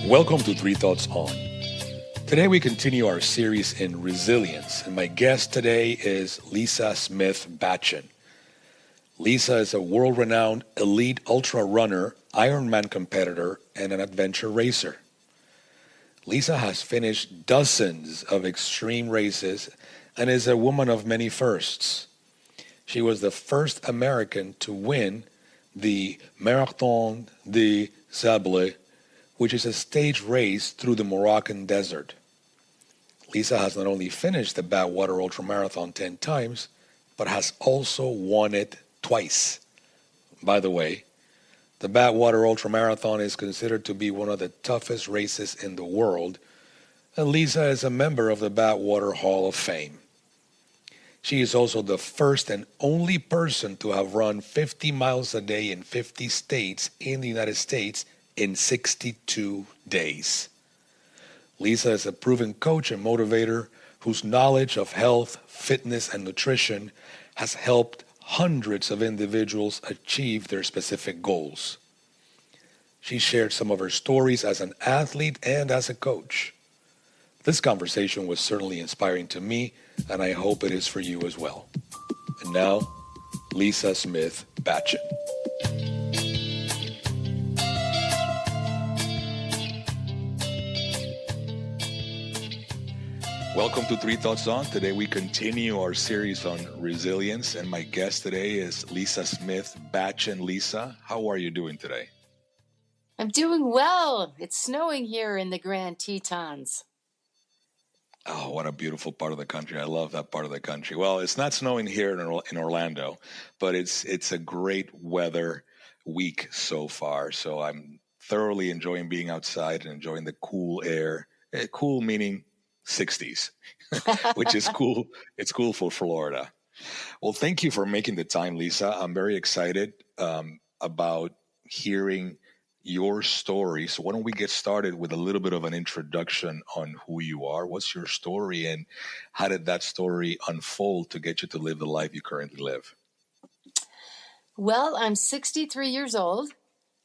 Welcome to Three Thoughts On. Today we continue our series in resilience, and my guest today is Lisa Smith-Batchen. Lisa is a world-renowned elite ultra runner, Ironman competitor, and an adventure racer. Lisa has finished dozens of extreme races and is a woman of many firsts. She was the first American to win the Marathon des Sables, which is a stage race through the Moroccan desert. Lisa has not only finished the Badwater Ultramarathon 10 times, but has also won it twice. By the way, the Badwater Ultramarathon is considered to be one of the toughest races in the world, and Lisa is a member of the Badwater Hall of Fame. She is also the first and only person to have run 50 miles a day in 50 states in the United States in 62 days. Lisa is a proven coach and motivator whose knowledge of health, fitness, and nutrition has helped hundreds of individuals achieve their specific goals. She shared some of her stories as an athlete and as a coach. This conversation was certainly inspiring to me, and I hope it is for you as well. And now, Lisa Smith-Batchen. Welcome to Three Thoughts On. Today we continue our series on resilience, and my guest today is Lisa Smith-Batchen. Lisa, how are you doing today? I'm doing well. It's snowing here in the Grand Tetons. Oh, what a beautiful part of the country. I love that part of the country. Well, it's not snowing here in Orlando, but it's a great weather week so far. So I'm thoroughly enjoying being outside and enjoying the cool air. Cool meaning 60s, which is cool. It's cool for Florida. Well, thank you for making the time, Lisa. I'm very excited about hearing your story. So why don't we get started with a little bit of an introduction on who you are? What's your story, and how did that story unfold to get you to live the life you currently live? Well, I'm 63 years old.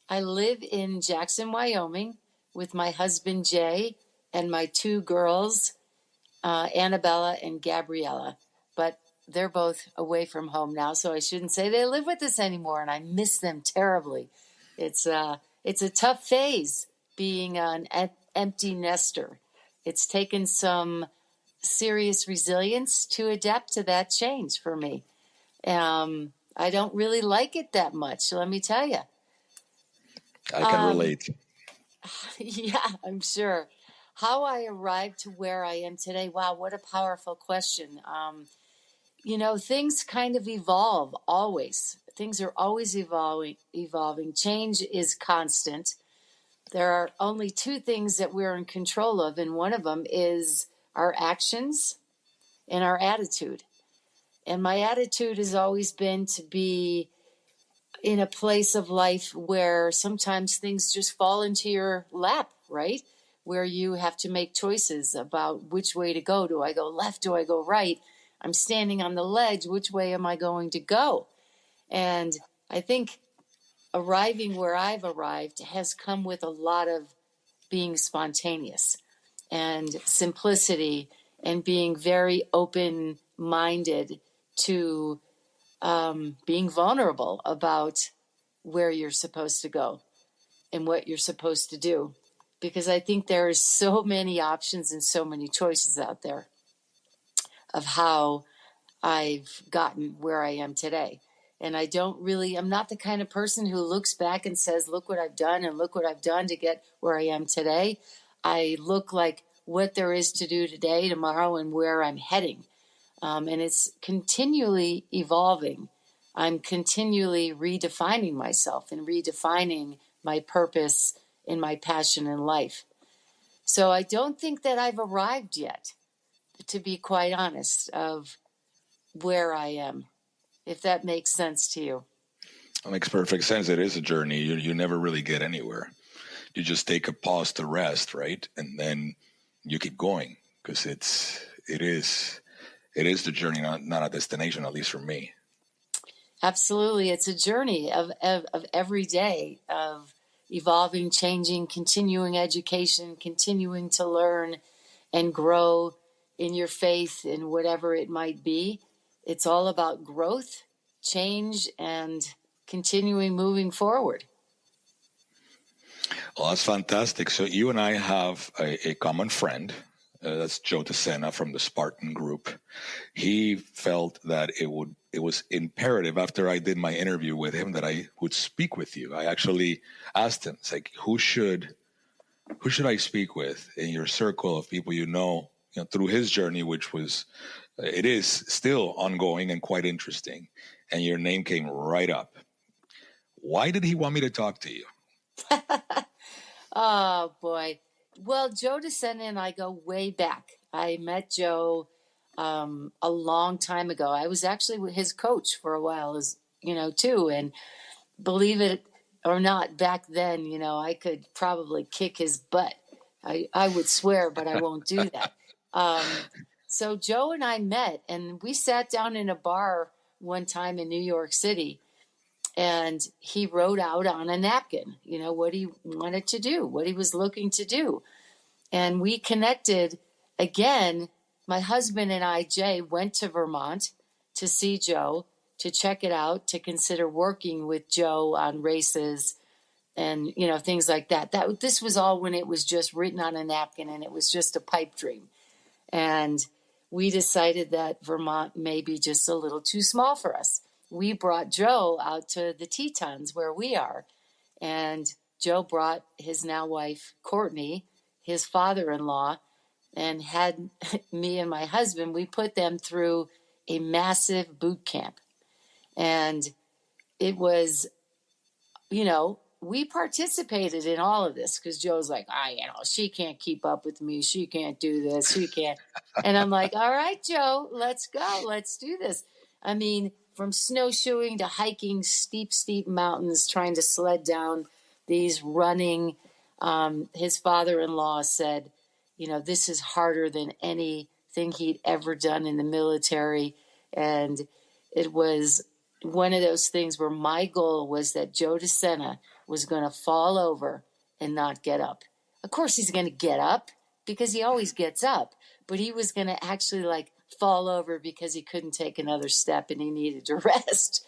I live in Jackson, Wyoming with my husband, Jay, and my two girls, Annabella and Gabriella. But they're both away from home now, so I shouldn't say they live with us anymore, and I miss them terribly. It's a tough phase being an empty nester. It's taken some serious resilience to adapt to that change for me. I don't really like it that much, let me tell you. I can relate. Yeah, I'm sure. How I arrived to where I am today, wow, what a powerful question. Things kind of evolve always. Things are always evolving. Change is constant. There are only two things that we're in control of, and one of them is our actions and our attitude. And my attitude has always been to be in a place of life where sometimes things just fall into your lap, right? Where you have to make choices about which way to go. Do I go left? Do I go right? I'm standing on the ledge. Which way am I going to go? And I think arriving where I've arrived has come with a lot of being spontaneous and simplicity and being very open-minded to being vulnerable about where you're supposed to go and what you're supposed to do. Because I think there are so many options and so many choices out there of how I've gotten where I am today. And I'm not the kind of person who looks back and says, look what I've done and look what I've done to get where I am today. I look like what there is to do today, tomorrow, and where I'm heading. And it's continually evolving. I'm continually redefining myself and redefining my purpose and my passion in life. So I don't think that I've arrived yet, to be quite honest, of where I am, if that makes sense to you. It makes perfect sense. It is a journey. You never really get anywhere. You just take a pause to rest, right? And then you keep going, because it is the journey, not a destination, at least for me. Absolutely. It's a journey of every day of evolving, changing, continuing education, continuing to learn and grow in your faith in whatever it might be. It's all about growth, change, and continuing moving forward. Well, that's fantastic. So you and I have a common friend. That's Joe DeSena from the Spartan Group. He felt that it was imperative after I did my interview with him that I would speak with you. I actually asked him, it's like, who should I speak with in your circle of people you know through his journey, which was, it is still ongoing and quite interesting. And your name came right up. Why did he want me to talk to you? Oh, boy. Well, Joe DeSena and I go way back. I met Joe a long time ago. I was actually his coach for a while, too. And believe it or not, back then, I could probably kick his butt. I would swear, but I won't do that. So Joe and I met, and we sat down in a bar one time in New York City, and he wrote out on a napkin, what he wanted to do, what he was looking to do. And we connected again. My husband and I, Jay, went to Vermont to see Joe, to check it out, to consider working with Joe on races and, things like that. This was all when it was just written on a napkin and it was just a pipe dream. And we decided that Vermont may be just a little too small for us. We brought Joe out to the Tetons where we are. And Joe brought his now wife, Courtney, his father-in-law, and had me and my husband, we put them through a massive boot camp. And it was, we participated in all of this because Joe's like, she can't keep up with me. She can't do this. She can't. And I'm like, all right, Joe, let's go. Let's do this. I mean, from snowshoeing to hiking steep, steep mountains, trying to sled down these running. His father-in-law said, this is harder than anything he'd ever done in the military. And it was one of those things where my goal was that Joe DeSena was going to fall over and not get up. Of course, he's going to get up because he always gets up, but he was going to actually fall over because he couldn't take another step and he needed to rest.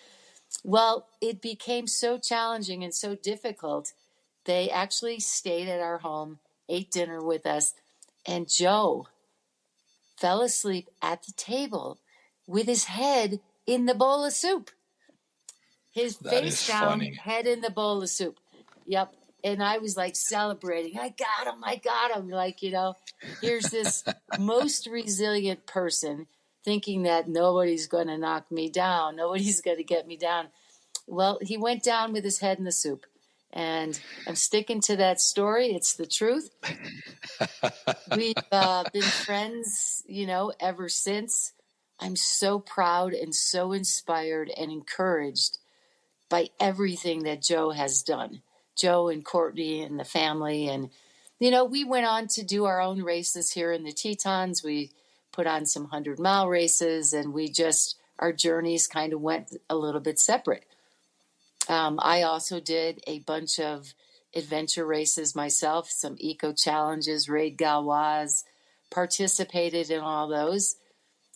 Well, it became so challenging and so difficult. They actually stayed at our home, ate dinner with us, and Joe fell asleep at the table with his head in the bowl of soup. His face down, head in the bowl of soup. Yep. And I was celebrating. I got him. Here's this most resilient person thinking that nobody's going to knock me down. Nobody's going to get me down. Well, he went down with his head in the soup. And I'm sticking to that story. It's the truth. We've been friends, ever since. I'm so proud and so inspired and encouraged by everything that Joe has done. Joe and Courtney and the family. And, we went on to do our own races here in the Tetons. We put on some 100-mile races, and our journeys kind of went a little bit separate. I also did a bunch of adventure races myself, some eco challenges, Raid Gauloise, participated in all those.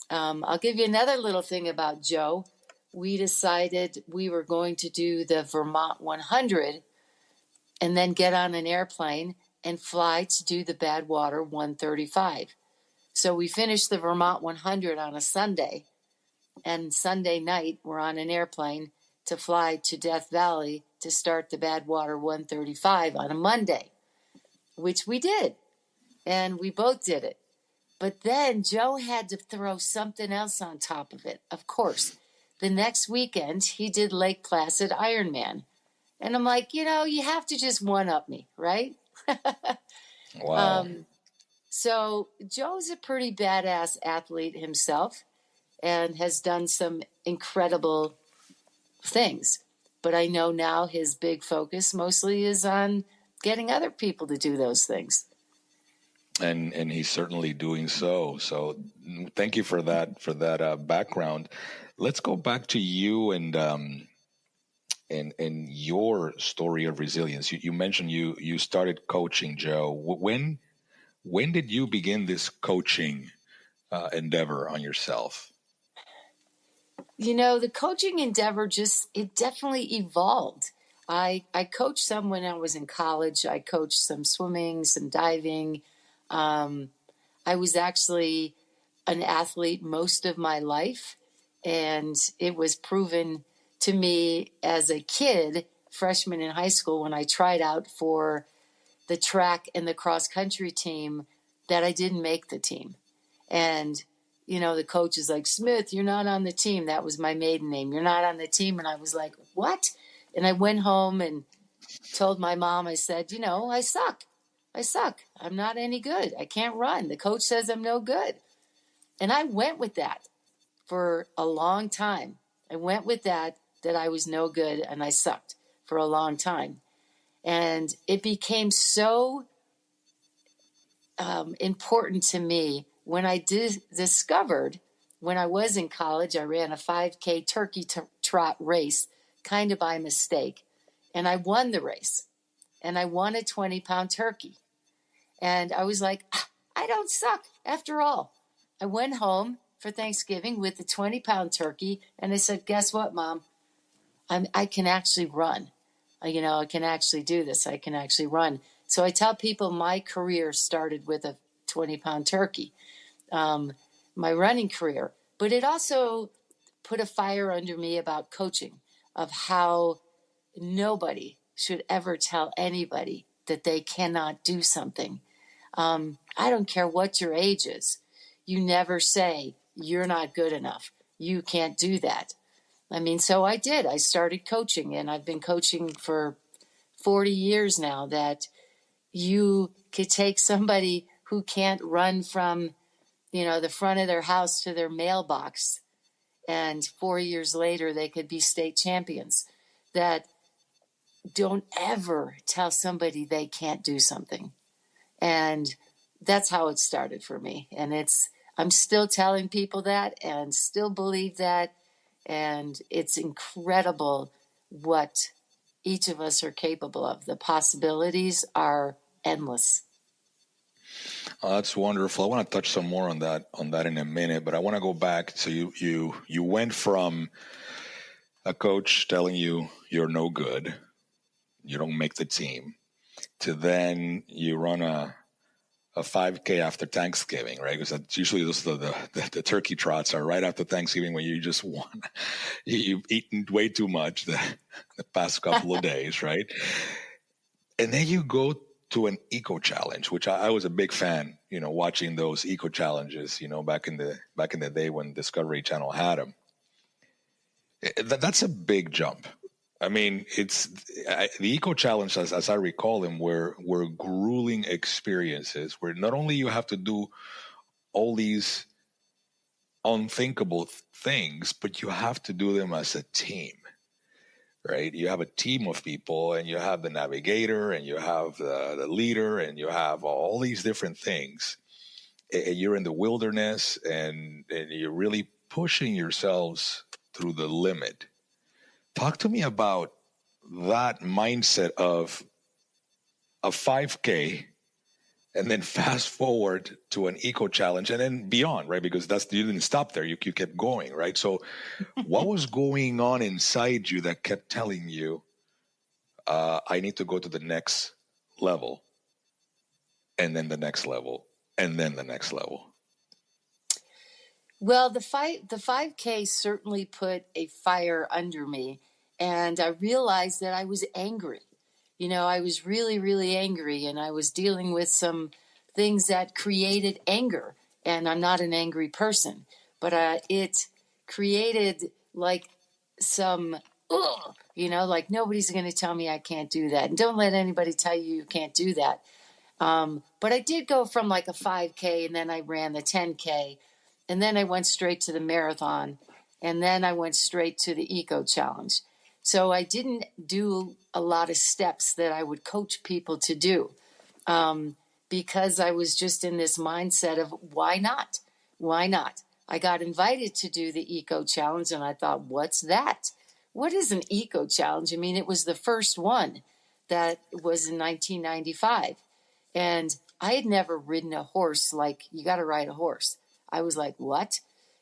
I'll give you another little thing about Joe. We decided we were going to do the Vermont 100 and then get on an airplane and fly to do the Badwater 135. So we finished the Vermont 100 on a Sunday, and Sunday night we're on an airplane to fly to Death Valley to start the Badwater 135 on a Monday, which we did. And we both did it. But then Joe had to throw something else on top of it. Of course, the next weekend he did Lake Placid Ironman. And I'm like, you have to just one-up me, right? Wow. So Joe's a pretty badass athlete himself and has done some incredible things. But I know now his big focus mostly is on getting other people to do those things. And he's certainly doing so. So thank you for that background. Let's go back to you and in your story of resilience. You mentioned you started coaching, Joe. When did you begin this coaching endeavor on yourself? The coaching endeavor it definitely evolved. I coached some when I was in college. I coached some swimming, some diving. I was actually an athlete most of my life, and it was proven to me as a kid, freshman in high school, when I tried out for the track and the cross country team, that I didn't make the team. And the coach is like, Smith, you're not on the team. That was my maiden name. You're not on the team. And I was like, what? And I went home and told my mom, I said, I suck. I suck. I'm not any good. I can't run. The coach says I'm no good. And I went with that for a long time. I went with that I was no good and I sucked for a long time. And it became so important to me when I discovered, when I was in college, I ran a 5K turkey trot race kind of by mistake. And I won the race. And I won a 20-pound turkey. And I was like, I don't suck after all. I went home for Thanksgiving with the 20-pound turkey. And I said, guess what, Mom? I can actually run. I can actually do this. I can actually run. So I tell people my career started with a 20-pound turkey, my running career. But it also put a fire under me about coaching, of how nobody should ever tell anybody that they cannot do something. I don't care what your age is. You never say, you're not good enough. You can't do that. So I did. I started coaching, and I've been coaching for 40 years now, that you could take somebody who can't run from, the front of their house to their mailbox, and 4 years later they could be state champions. That don't ever tell somebody they can't do something. And that's how it started for me. And I'm still telling people that and still believe that. And it's incredible what each of us are capable of. The possibilities are endless. That's wonderful. I want to touch some more on that in a minute, but I want to go back. So you went from a coach telling you you're no good, you don't make the team, to then you run a 5K after Thanksgiving, right? Because usually the turkey trots are right after Thanksgiving, when you just won. You've eaten way too much the past couple of days, right? And then you go to an eco challenge, which I was a big fan, watching those eco challenges, back in the day when Discovery Channel had them. That's a big jump. The eco challenge, as I recall them, were grueling experiences where not only you have to do all these unthinkable things, but you have to do them as a team, right? You have a team of people, and you have the navigator, and you have the leader, and you have all these different things. And you're in the wilderness, and you're really pushing yourselves through the limit. Talk to me about that mindset of a 5K, and then fast forward to an eco challenge, and then beyond, right? Because you didn't stop there. You kept going, right? So what was going on inside you that kept telling you, I need to go to the next level, and then the next level, and then the next level? Well, the 5K certainly put a fire under me, and I realized that I was angry. I was really, really angry, and I was dealing with some things that created anger. And I'm not an angry person, but it created like some, like nobody's going to tell me I can't do that. And don't let anybody tell you can't do that. But I did go from like a 5K, and then I ran the 10K, and then I went straight to the marathon, and then I went straight to the eco challenge. So I didn't do a lot of steps that I would coach people to do, because I was just in this mindset of why not? Why not? I got invited to do the eco challenge, and I thought, what's that? what is an eco challenge? I mean, it was the first one that was in 1995. And I had never ridden a horse. Like, you got to ride a horse. I was like, what?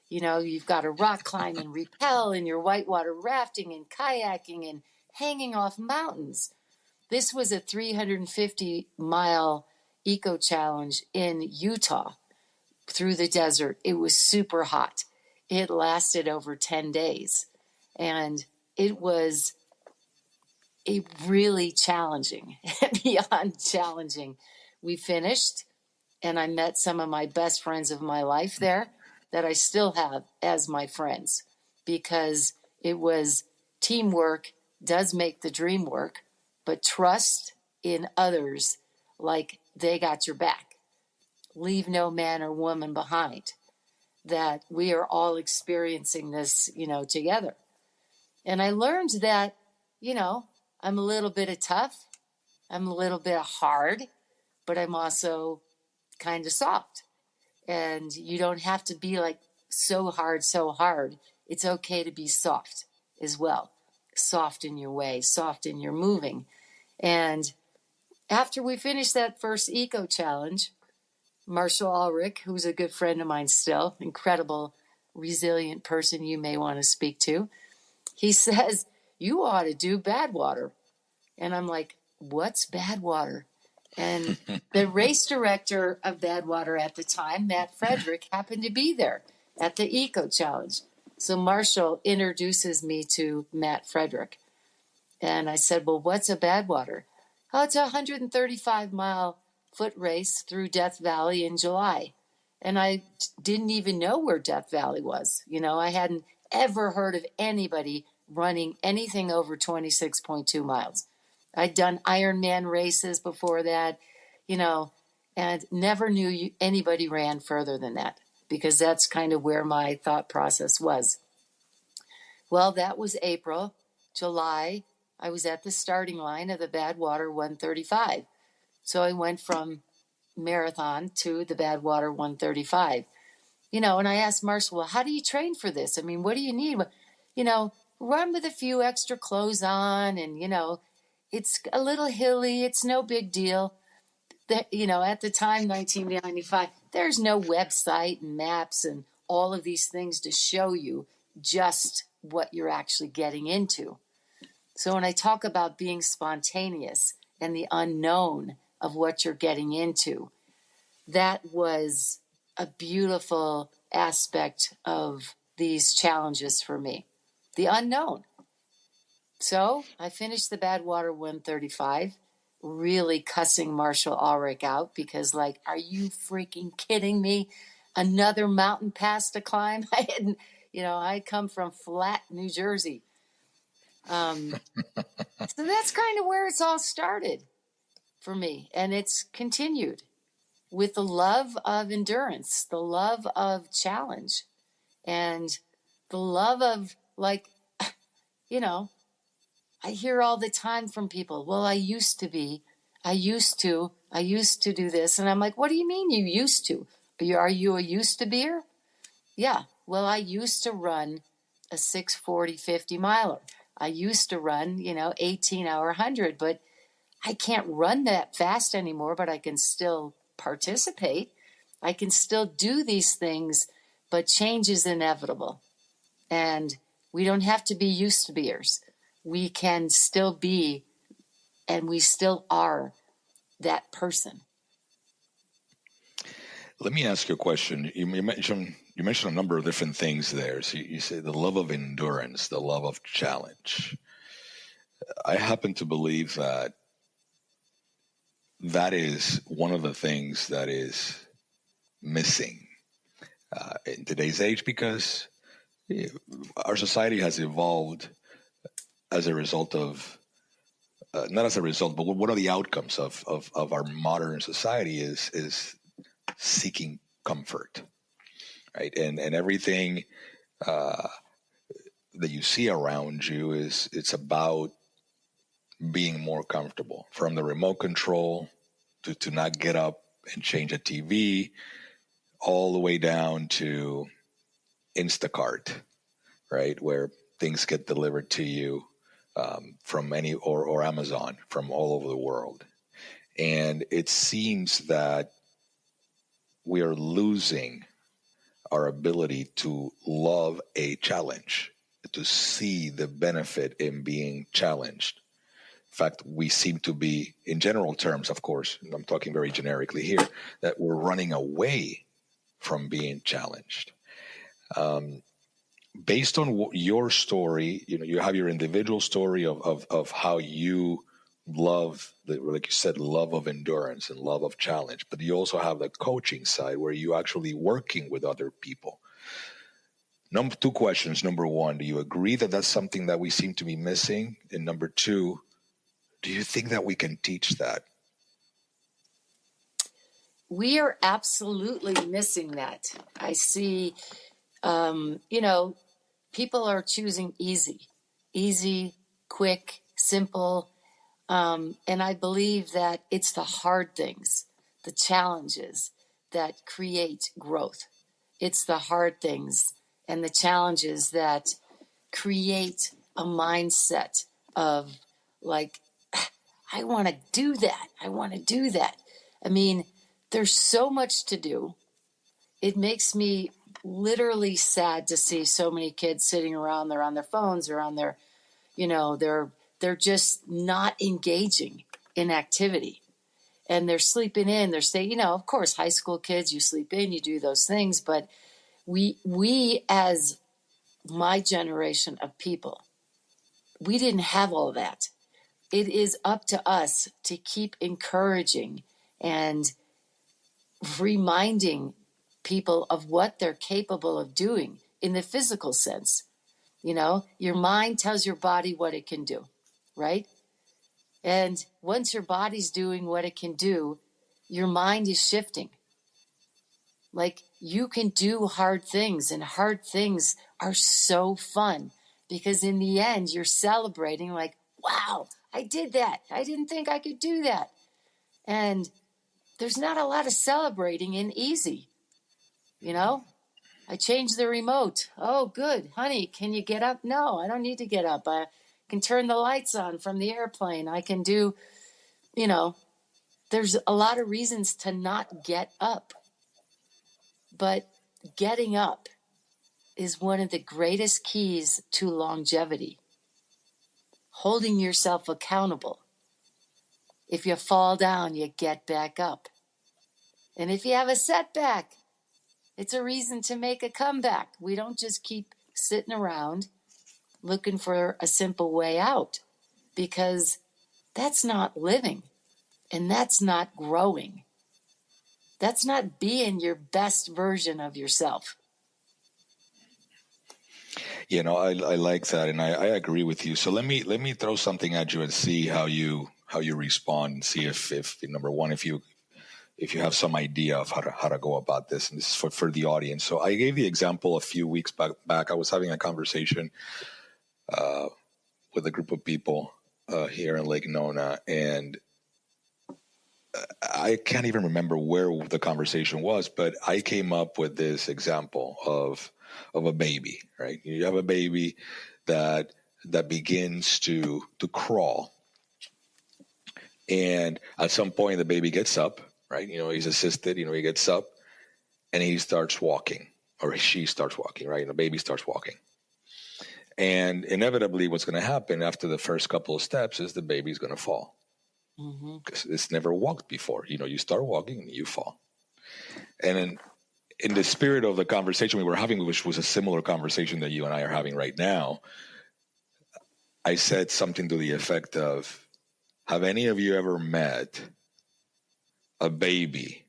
You know, you've got to rock climb and rappel, and you're whitewater rafting and kayaking and hanging off mountains. This was a 350-mile eco challenge in Utah through the desert. It was super hot. It lasted over 10 days. And it was really challenging, beyond challenging. We finished, and I met some of my best friends of my life there that I still have as my friends, because it was teamwork does make the dream work, but trust in others, like they got your back. Leave no man or woman behind, that we are all experiencing this, together. And I learned that, I'm a little bit of tough. I'm a little bit hard, but I'm also kind of soft. And you don't have to be like so hard, so hard. It's okay to be soft as well. Soft in your way, soft in your moving. And after we finished that first eco challenge, Marshall Ulrich, who's a good friend of mine still, incredible, resilient person you may want to speak to, he says, you ought to do Badwater. And I'm like, what's Badwater? And the race director of Badwater at the time, Matt Frederick, happened to be there at the Eco Challenge. So Marshall introduces me to Matt Frederick. And I said, well, what's a Badwater? Oh, it's a 135-mile foot race through Death Valley in July. And I didn't even know where Death Valley was. I hadn't ever heard of anybody running anything over 26.2 miles. I'd done Ironman races before that, and never knew anybody ran further than that, because that's kind of where my thought process was. Well, that was April. July, I was at the starting line of the Badwater 135. So I went from marathon to the Badwater 135. And I asked Marshall, well, how do you train for this? I mean, what do you need? Run with a few extra clothes on, and, it's a little hilly. It's no big deal. At the time, 1995, there's no website and maps and all of these things to show you just what you're actually getting into. So when I talk about being spontaneous and the unknown of what you're getting into, that was a beautiful aspect of these challenges for me. The unknown. So I finished the Badwater 135, really cussing Marshall Ulrich out, because, like, are you freaking kidding me? Another mountain pass to climb? I come from flat New Jersey. So that's kind of where it's all started for me. And it's continued with the love of endurance, the love of challenge, and the love of, like, I hear all the time from people, well, I used to do this. And I'm like, what do you mean you used to? Are you a used to beer? Yeah. Well, I used to run a 6:40 50 miler. I used to run, 18-hour 100, but I can't run that fast anymore, but I can still participate. I can still do these things, but change is inevitable. And we don't have to be used to beers. We can still be, and we still are, that person. Let me ask you a question. You mentioned a number of different things there. So you say the love of endurance, the love of challenge. I happen to believe that is one of the things that is missing in today's age, because our society has evolved as a result of, not as a result, but what are the outcomes of our modern society is seeking comfort, right? And everything that you see around you it's about being more comfortable, from the remote control to not get up and change a TV, all the way down to Instacart, right? Where things get delivered to you from any or Amazon from all over the world. And it seems that we are losing our ability to love a challenge, to see the benefit in being challenged. In fact, we seem to be, in general terms, of course, and I'm talking very generically here, that we're running away from being challenged. Based on your story, you have your individual story of how you love, like you said, love of endurance and love of challenge, but you also have the coaching side where you actually working with other people. Two questions. Number one, do you agree that that's something that we seem to be missing? And number two, do you think that we can teach that? We are absolutely missing that. I see, people are choosing easy, quick, simple. And I believe that it's the hard things, the challenges that create growth. It's the hard things and the challenges that create a mindset of like, I want to do that. I want to do that. I mean, there's so much to do. It makes me literally sad to see so many kids sitting around. They're on their phones or on their, they're just not engaging in activity. And they're sleeping in. They're staying, of course, high school kids, you sleep in, you do those things. But we as my generation of people, we didn't have all that. It is up to us to keep encouraging and reminding people of what they're capable of doing in the physical sense. Your mind tells your body what it can do, right? And once your body's doing what it can do, your mind is shifting. Like, you can do hard things, and hard things are so fun because in the end, you're celebrating like, wow, I did that. I didn't think I could do that. And there's not a lot of celebrating in easy. I changed the remote. Oh, good. Honey, can you get up? No, I don't need to get up. I can turn the lights on from the airplane. I can do, there's a lot of reasons to not get up. But getting up is one of the greatest keys to longevity. Holding yourself accountable. If you fall down, you get back up. And if you have a setback, it's a reason to make a comeback. We don't just keep sitting around looking for a simple way out, because that's not living and that's not growing. That's not being your best version of yourself. I like that, and I agree with you. So let me throw something at you and see how you respond, and see if number one, if you have some idea of how to go about this. And this is for the audience. So I gave the example a few weeks back. I was having a conversation with a group of people here in Lake Nona, and I can't even remember where the conversation was, but I came up with this example of a baby, right? You have a baby that begins to crawl. And at some point the baby gets up, right? He's assisted, he gets up and he starts walking, or she starts walking, right? The baby starts walking. And inevitably what's going to happen after the first couple of steps is the baby's going to fall. Because it's never walked before. You start walking and you fall. And in the spirit of the conversation we were having, which was a similar conversation that you and I are having right now, I said something to the effect of, have any of you ever met a baby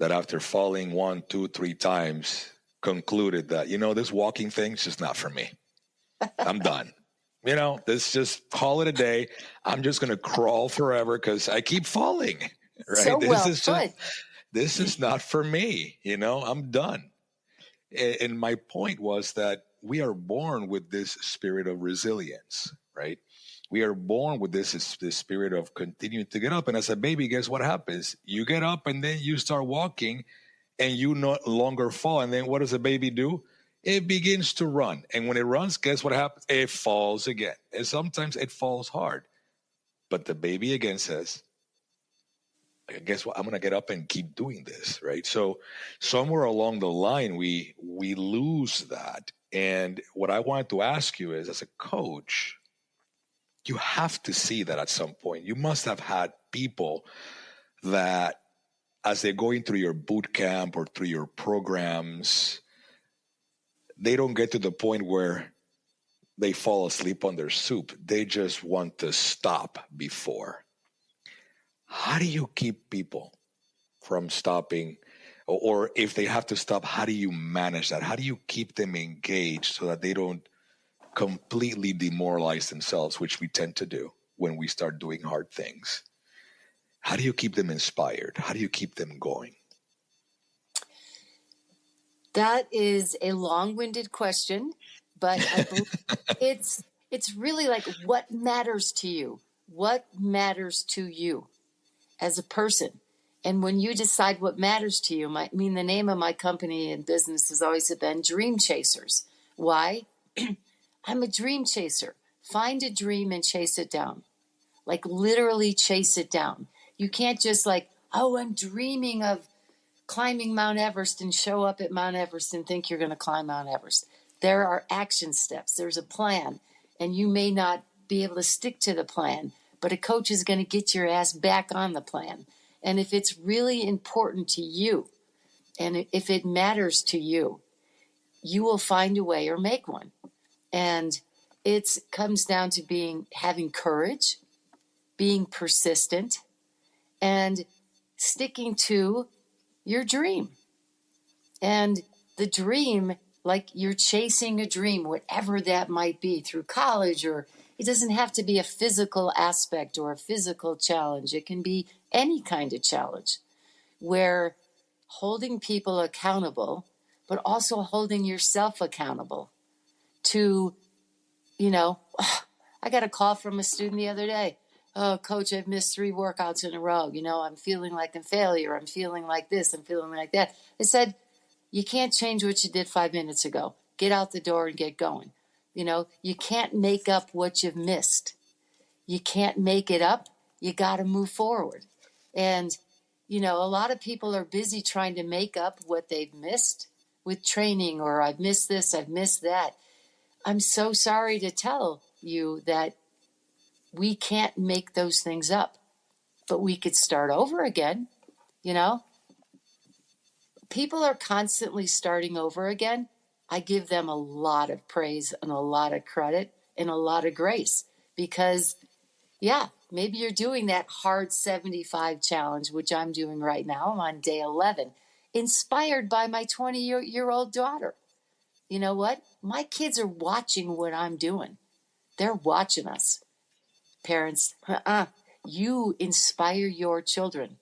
that after falling 1, 2, 3 times concluded that, this walking thing's just not for me. I'm done. Let's just call it a day. I'm just going to crawl forever because I keep falling. Right? So This is not for me. I'm done. And my point was that we are born with this spirit of resilience, right? We are born with this spirit of continuing to get up. And as a baby, guess what happens? You get up and then you start walking and you no longer fall. And then what does a baby do? it begins to run. And when it runs, guess what happens? It falls again. And sometimes it falls hard. But the baby again says, guess what? I'm going to get up and keep doing this, right? So somewhere along the line, we lose that. And what I wanted to ask you is, as a coach, you have to see that at some point. You must have had people that, as they're going through your boot camp or through your programs, they don't get to the point where they fall asleep on their soup. They just want to stop before. How do you keep people from stopping? Or if they have to stop, how do you manage that? How do you keep them engaged so that they don't completely demoralize themselves, which we tend to do when we start doing hard things? How do you keep them inspired? How do you keep them going? That is a long-winded question, but I believe it's really like, what matters to you? What matters to you as a person? And when you decide what matters to you, the name of my company and business has always been Dream Chasers. Why? I'm a dream chaser. Find a dream and chase it down. Like, literally chase it down. You can't just like, oh, I'm dreaming of climbing Mount Everest, and show up at Mount Everest and think you're going to climb Mount Everest. There are action steps. There's a plan, and you may not be able to stick to the plan, but a coach is going to get your ass back on the plan. And if it's really important to you, and if it matters to you, you will find a way or make one. And it comes down to having courage, being persistent, and sticking to your dream. And the dream, like you're chasing a dream, whatever that might be, through college, or it doesn't have to be a physical aspect or a physical challenge. It can be any kind of challenge, where holding people accountable, but also holding yourself accountable to, I got a call from a student the other day. Oh, coach, I've missed 3 workouts in a row. I'm feeling like a failure. I'm feeling like this. I'm feeling like that. I said, you can't change what you did 5 minutes ago. Get out the door and get going. You can't make up what you've missed. You can't make it up. You got to move forward. And, a lot of people are busy trying to make up what they've missed with training, or I've missed this, I've missed that. I'm so sorry to tell you that we can't make those things up, but we could start over again. People are constantly starting over again. I give them a lot of praise and a lot of credit and a lot of grace, because maybe you're doing that hard 75 challenge, which I'm doing right now. I'm on day 11, inspired by my 20-year-old daughter. You know what? My kids are watching what I'm doing. They're watching us. Parents, you inspire your children,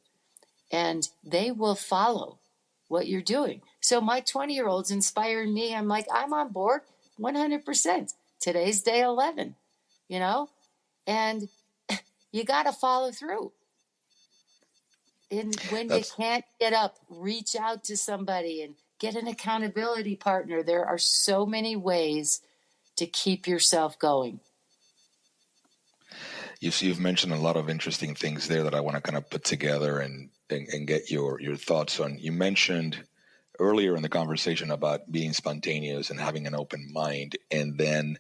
and they will follow what you're doing. So my 20-year-old's inspiring me. I'm like, I'm on board 100%. Today's day 11, and you got to follow through. And when you can't get up, reach out to somebody and get an accountability partner. There are so many ways to keep yourself going. You've mentioned a lot of interesting things there that I want to kind of put together and get your thoughts on. You mentioned earlier in the conversation about being spontaneous and having an open mind, and then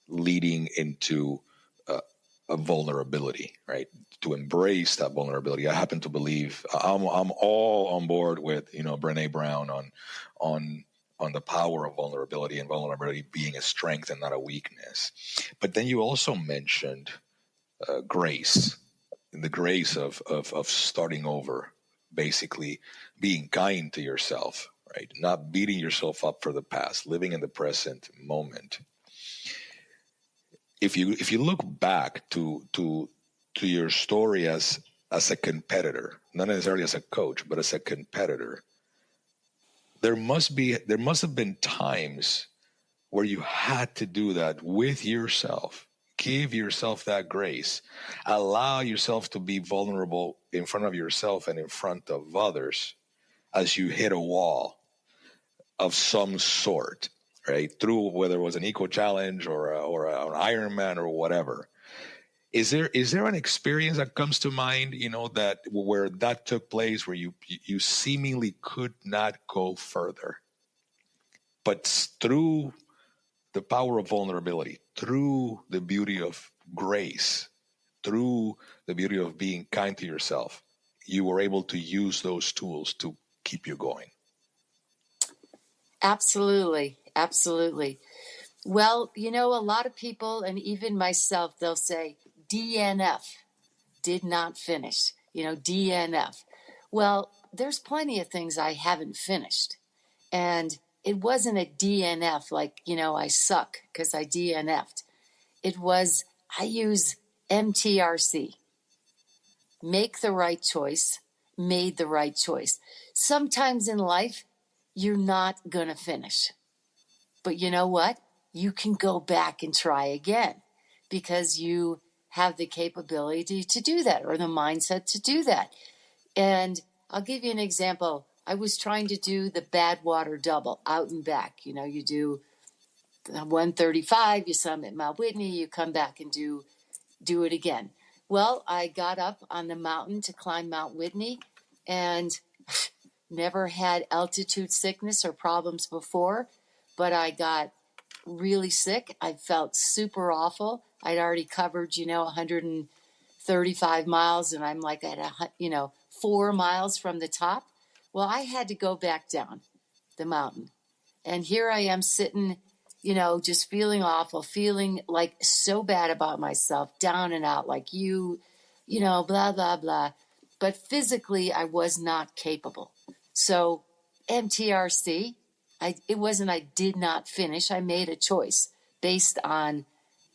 leading into a vulnerability, right? To embrace that vulnerability. I happen to believe I'm all on board with Brené Brown on the power of vulnerability, and vulnerability being a strength and not a weakness. But then you also mentioned grace, the grace of starting over, basically being kind to yourself, right? Not beating yourself up for the past, living in the present moment. If you look back to your story as a competitor, not necessarily as a coach, but as a competitor, there must have been times where you had to do that with yourself. Give yourself that grace. Allow yourself to be vulnerable in front of yourself and in front of others as you hit a wall of some sort. right? Through whether it was an eco challenge or an Ironman or whatever. Is there an experience that comes to mind, that where that took place, where you seemingly could not go further, but through the power of vulnerability, through the beauty of grace, through the beauty of being kind to yourself, you were able to use those tools to keep you going? Absolutely. Absolutely. Well, a lot of people, and even myself, they'll say DNF, did not finish, DNF. Well, there's plenty of things I haven't finished. And it wasn't a DNF like, I suck because I DNF'd. It was, I use MTRC, make the right choice, made the right choice. Sometimes in life, you're not going to finish. But you know what? You can go back and try again because you have the capability to do that, or the mindset to do that. And I'll give you an example. I was trying to do the Badwater double out and back. You do 135, you summit Mount Whitney, you come back and do it again. Well, I got up on the mountain to climb Mount Whitney and never had altitude sickness or problems before, but I got really sick. I felt super awful. I'd already covered, 135 miles, and I'm like at 4 miles from the top. Well, I had to go back down the mountain. And here I am sitting, just feeling awful, feeling like so bad about myself, down and out, like blah, blah, blah. But physically, I was not capable. So MTRC, it wasn't I did not finish. I made a choice based on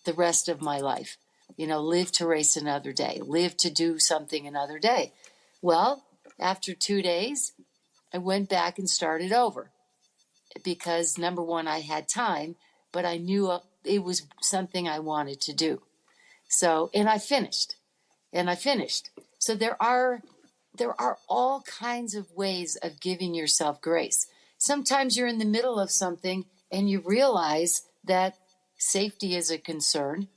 the rest of my life. Live to race another day, live to do something another day. Well, after 2 days, I went back and started over because, number one, I had time, but I knew it was something I wanted to do. So, and I finished. So there are all kinds of ways of giving yourself grace. Sometimes you're in the middle of something and you realize that safety is a concern.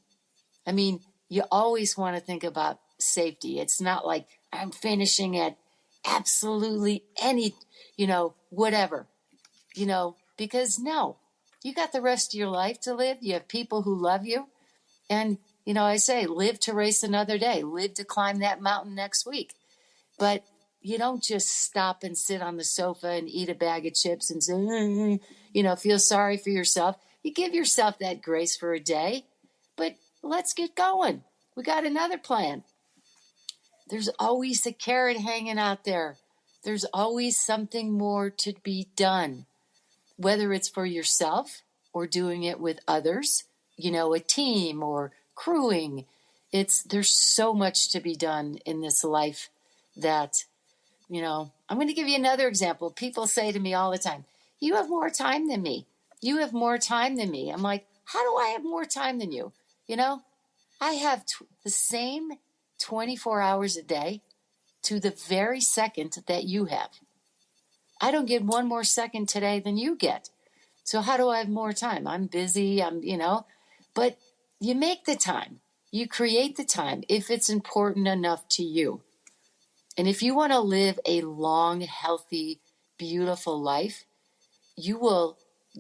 I mean, you always want to think about safety. It's not like I'm finishing at absolutely any, whatever, because no, you got the rest of your life to live. You have people who love you. And, I say, live to race another day, live to climb that mountain next week. But you don't just stop and sit on the sofa and eat a bag of chips and say, feel sorry for yourself. You give yourself that grace for a day, but let's get going. We got another plan. There's always a carrot hanging out there. There's always something more to be done, whether it's for yourself or doing it with others, a team or crewing. There's so much to be done in this life that, I'm going to give you another example. People say to me all the time, you have more time than me. You have more time than me. I'm like, how do I have more time than you? I have the same 24 hours a day to the very second that you have. I don't get one more second today than you get. So how do I have more time? I'm busy, but you make the time. You create the time if it's important enough to you. And if you want to live a long, healthy, beautiful life, you will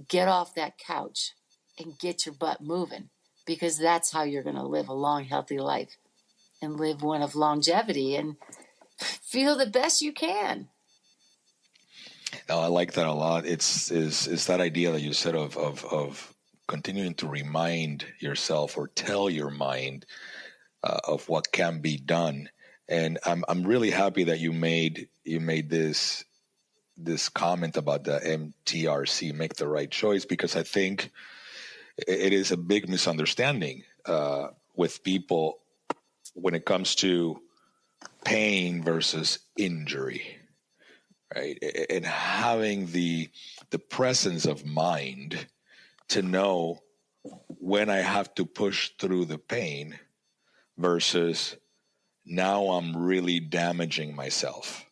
get off that couch and get your butt moving, because that's how you're going to live a long, healthy life and live one of longevity and feel the best you can. No, I like that a lot. It's that idea that you said of continuing to remind yourself or tell your mind of what can be done. And I'm really happy that you made this comment about the MTRC, make the right choice, because I think it is a big misunderstanding with people when it comes to pain versus injury, right? And having the presence of mind to know when I have to push through the pain versus now I'm really damaging myself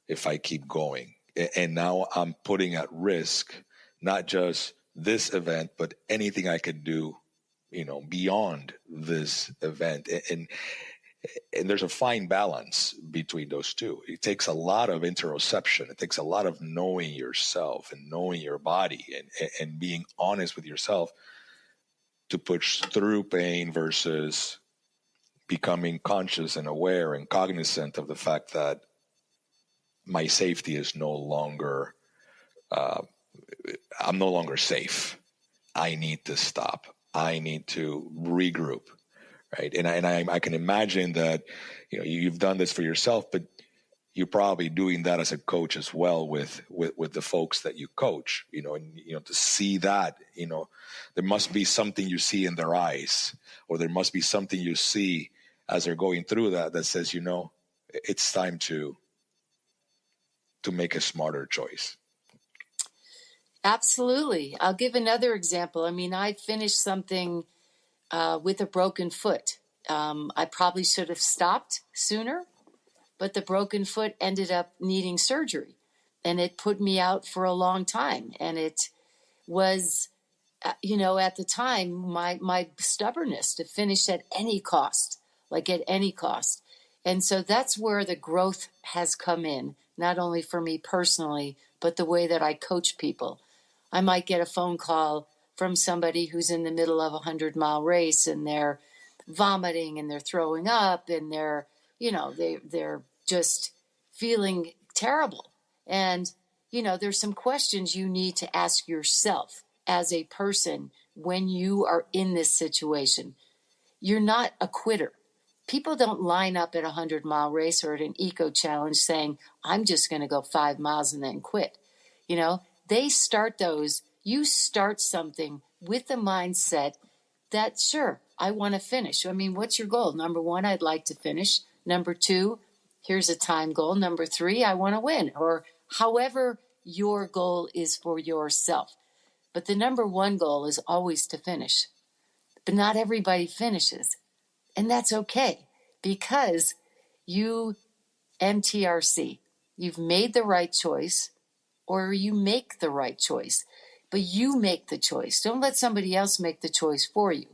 if I keep going. And now I'm putting at risk not just this event, but anything I could do, beyond this event. And there's a fine balance between those two. It takes a lot of interoception. It takes a lot of knowing yourself and knowing your body and being honest with yourself to push through pain versus becoming conscious and aware and cognizant of the fact that my safety is no longer, I'm no longer safe. I need to stop. I need to regroup. Right. And I can imagine that, you've done this for yourself, but you're probably doing that as a coach as well with the folks that you coach, to see that, there must be something you see in their eyes, or there must be something you see as they're going through that says, it's time to make a smarter choice. Absolutely. I'll give another example. I mean, I finished something with a broken foot. I probably should have stopped sooner, but the broken foot ended up needing surgery, and it put me out for a long time. And it was, at the time, my stubbornness to finish at any cost, like at any cost. And so that's where the growth has come in, not only for me personally, but the way that I coach people. I might get a phone call from somebody who's in the middle of a 100-mile race, and they're vomiting and they're throwing up, and they're just feeling terrible. And, there's some questions you need to ask yourself as a person when you are in this situation. You're not a quitter. People don't line up at a 100-mile race or at an eco challenge saying, I'm just going to go 5 miles and then quit. They start those. You start something with the mindset that, sure, I want to finish. I mean, what's your goal? Number 1, I'd like to finish. Number 2, here's a time goal. Number 3, I want to win, or however your goal is for yourself. But the number 1 goal is always to finish. But not everybody finishes. And that's okay, because you MTRC, you've made the right choice, or you make the right choice, but you make the choice. Don't let somebody else make the choice for you.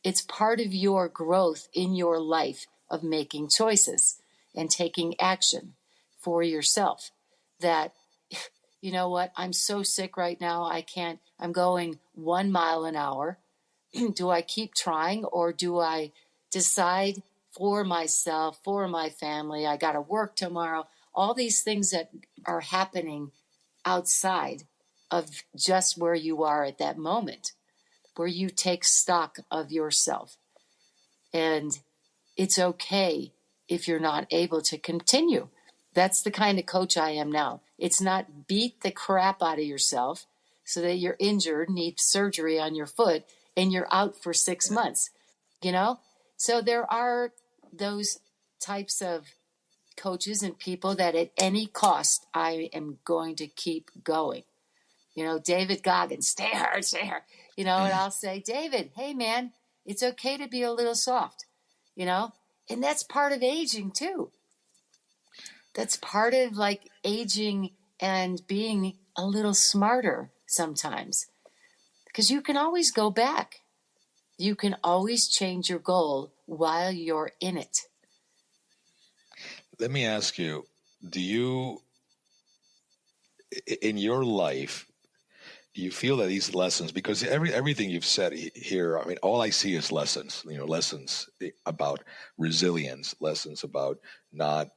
It's part of your growth in your life of making choices and taking action for yourself. That, you know what, I'm so sick right now, I'm going 1 mile an hour. Do I keep trying, or do I decide for myself, for my family, I got to work tomorrow, all these things that are happening outside of just where you are at that moment, where you take stock of yourself. And it's okay if you're not able to continue. That's the kind of coach I am now. It's not beat the crap out of yourself so that you're injured, need surgery on your foot, and you're out for 6 months, So there are those types of coaches and people that at any cost, I am going to keep going. David Goggins, stay hard. And I'll say, David, hey man, it's okay to be a little soft, and that's part of aging too. That's part of like aging and being a little smarter sometimes, because you can always go back. You can always change your goal while you're in it. Let me ask you, do you, in your life, do you feel that these lessons, because everything you've said here, I mean, all I see is lessons, lessons about resilience, lessons about not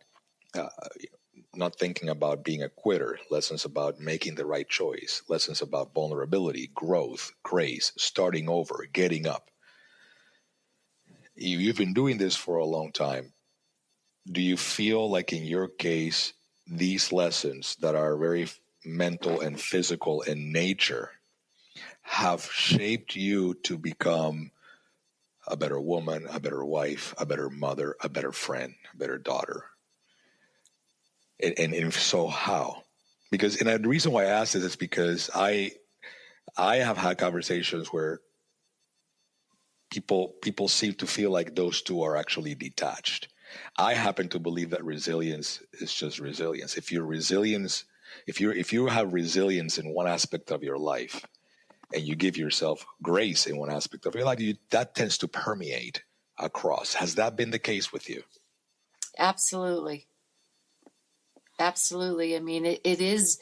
thinking about being a quitter, lessons about making the right choice, lessons about vulnerability, growth, grace, starting over, getting up. You've been doing this for a long time. Do you feel like in your case, these lessons that are very mental and physical in nature have shaped you to become a better woman, a better wife, a better mother, a better friend, a better daughter? And if so, how? Because, and the reason why I ask this is because I have had conversations where people seem to feel like those two are actually detached. I happen to believe that resilience is just resilience. If you have resilience in one aspect of your life, and you give yourself grace in one aspect of your life, that tends to permeate across. Has that been the case with you? Absolutely. Absolutely. I mean, it is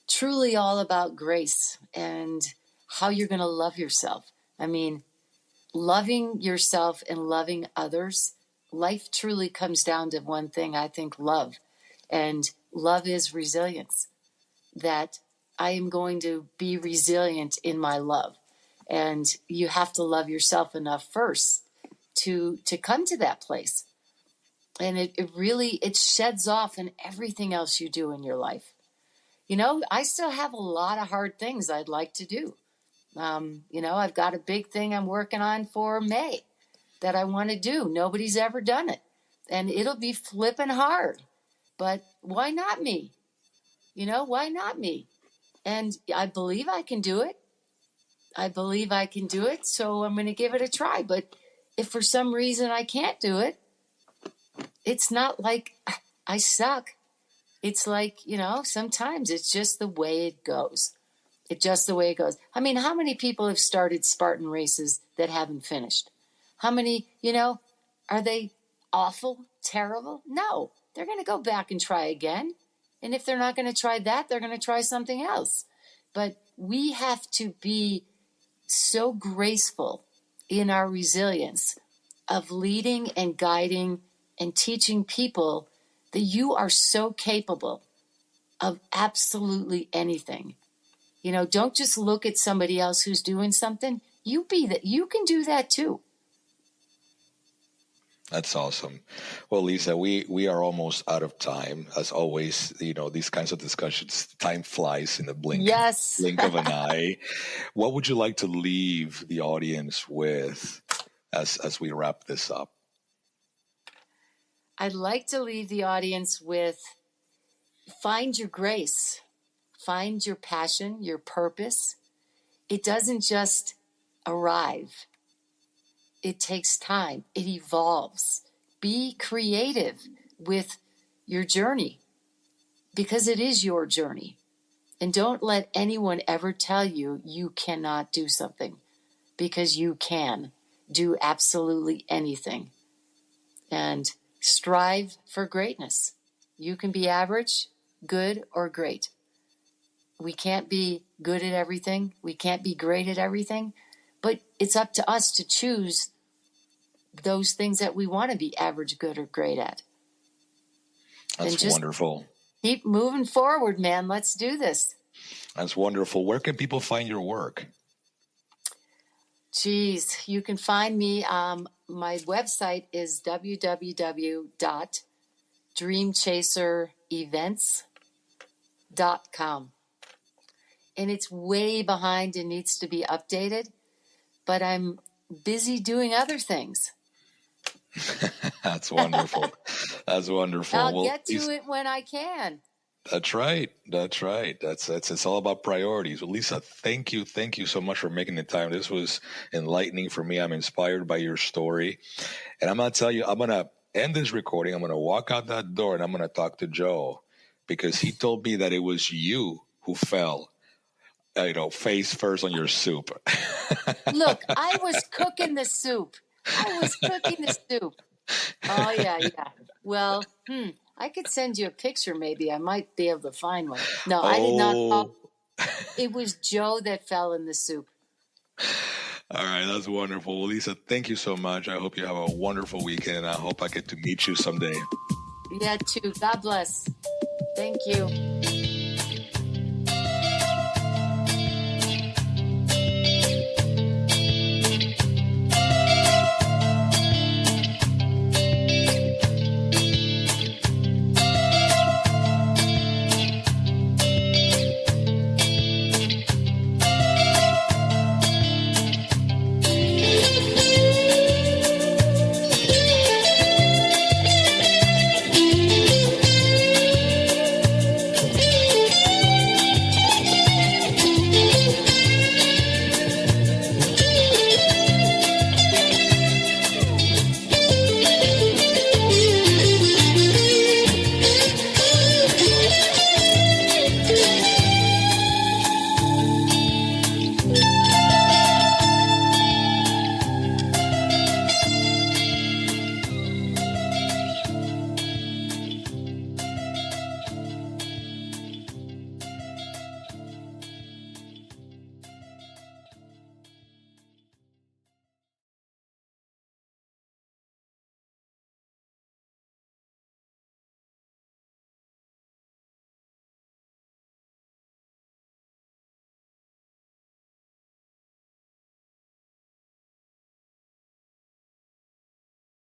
truly all about grace and how you're going to love yourself. I mean, loving yourself and loving others, life truly comes down to one thing, I think, love. And love is resilience, that I am going to be resilient in my love. And you have to love yourself enough first to come to that place. And it really sheds off in everything else you do in your life. You know, I still have a lot of hard things I'd like to do. You know, I've got a big thing I'm working on for May that I want to do. Nobody's ever done it. And it'll be flipping hard. But why not me? You know, why not me? And I believe I can do it. I believe I can do it. So I'm going to give it a try. But if for some reason I can't do it, it's not like I suck. It's like, you know, sometimes it's just the way it goes. It's just the way it goes. I mean, how many people have started Spartan races that haven't finished? How many, you know, are they awful, terrible? No, they're going to go back and try again. And if they're not going to try that, they're going to try something else. But we have to be so graceful in our resilience of leading and guiding and teaching people that you are so capable of absolutely anything. You know, don't just look at somebody else who's doing something. You be that. You can do that too. That's awesome. Well, Lisa, we are almost out of time. As always, you know, these kinds of discussions, time flies in the blink of an eye. What would you like to leave the audience with as we wrap this up? I'd like to leave the audience with, find your grace, find your passion, your purpose. It doesn't just arrive. It takes time. It evolves. Be creative with your journey, because it is your journey. And don't let anyone ever tell you you cannot do something, because you can do absolutely anything. And strive for greatness. You can be average, good, or great. We can't be good at everything. We can't be great at everything. But it's up to us to choose those things that we want to be average, good, or great at. That's wonderful. Keep moving forward, man. Let's do this. That's wonderful. Where can people find your work? Geez, you can find me. My website is www.dreamchaserevents.com. And it's way behind and needs to be updated, but I'm busy doing other things. That's wonderful. That's wonderful. I'll get to it when I can. That's right. That's right. It's all about priorities. Well, Lisa, thank you so much for making the time. This was enlightening for me. I'm inspired by your story, and I'm gonna tell you, I'm gonna end this recording. I'm gonna walk out that door, and I'm gonna talk to Joe, because he told me that it was you who fell, face first on your soup. Look, I was cooking the soup. Oh yeah. Well, I could send you a picture, maybe. I might be able to find one. No, I did not fall. It was Joe that fell in the soup. All right, that's wonderful. Well, Lisa, thank you so much. I hope you have a wonderful weekend, and I hope I get to meet you someday. Yeah, too. God bless. Thank you.